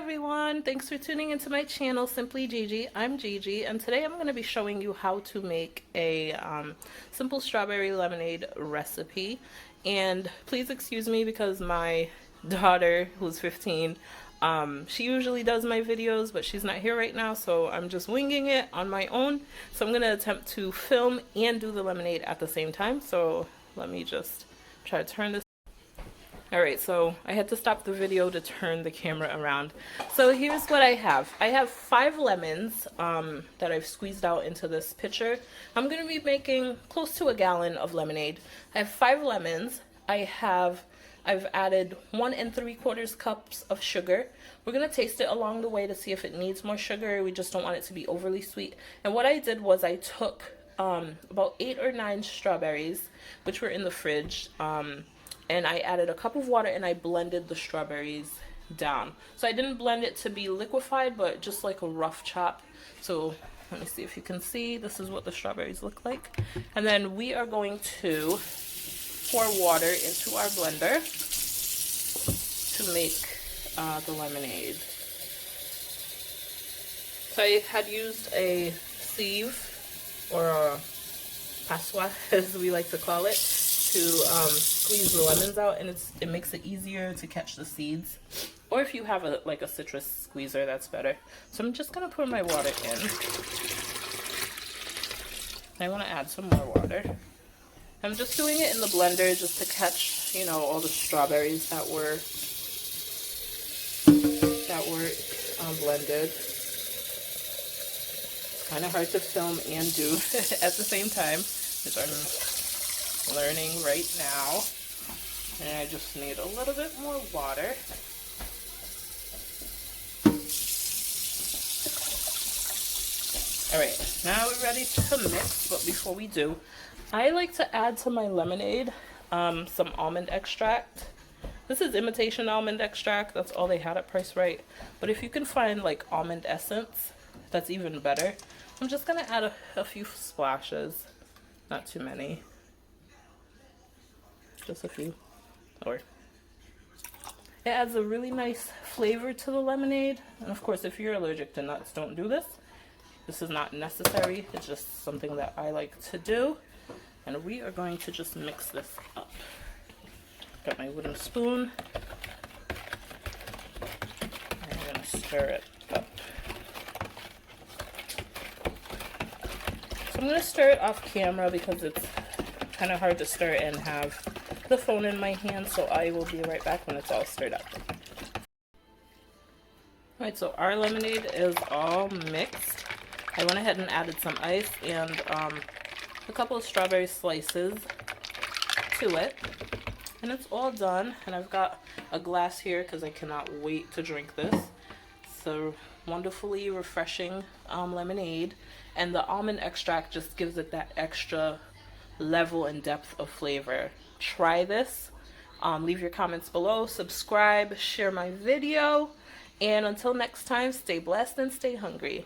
everyone, thanks for tuning into my channel, Simply Dji-ji. I'm Dji-ji, and today I'm going to be showing you how to make a simple strawberry lemonade recipe. And please excuse me because my daughter, who's 15, she usually does my videos, but she's not here right now, so I'm just winging it on my own. So I'm going to attempt to film and do the lemonade at the same time. So let me just try to turn this. Alright, so I had to stop the video to turn the camera around. So here's what I have. I have 5 lemons that I've squeezed out into this pitcher. I'm going to be making close to a gallon of lemonade. I have 5 lemons. I've added 1 3/4 cups of sugar. We're going to taste it along the way to see if it needs more sugar. We just don't want it to be overly sweet. And what I did was I took about 8 or 9 strawberries, which were in the fridge, and I added a cup of water and I blended the strawberries down. So I didn't blend it to be liquefied, but just like a rough chop. So let me see if you can see. This is what the strawberries look like. And then we are going to pour water into our blender to make the lemonade. So I had used a sieve, or a passoire as we like to call it, to squeeze the lemons out, and it makes it easier to catch the seeds. Or if you have a citrus squeezer, that's better. So I'm just gonna pour my water in. I want to add some more water. I'm just doing it in the blender just to catch, you know, all the strawberries that were blended. It's kind of hard to film and do at the same time, which I'm learning right now. And I just need a little bit more water. Alright, now we're ready to mix, but before we do, I like to add to my lemonade some almond extract. This is imitation almond extract, that's all they had at Price Right. But if you can find like almond essence, that's even better. I'm just gonna add a few splashes, not too many. Just a few. Or it adds a really nice flavor to the lemonade. And of course, if you're allergic to nuts, don't do this. This is not necessary. It's just something that I like to do. And we are going to just mix this up. Got my wooden spoon. And I'm going to stir it up. So I'm going to stir it off camera because it's kind of hard to stir and have the phone in my hand, so I will be right back when it's all stirred up. Alright, so our lemonade is all mixed. I went ahead and added some ice and a couple of strawberry slices to it. And it's all done, and I've got a glass here because I cannot wait to drink this. It's a wonderfully refreshing lemonade, and the almond extract just gives it that extra level and depth of flavor. Try this. Leave your comments below, subscribe, share my video, and until next time, stay blessed and stay hungry.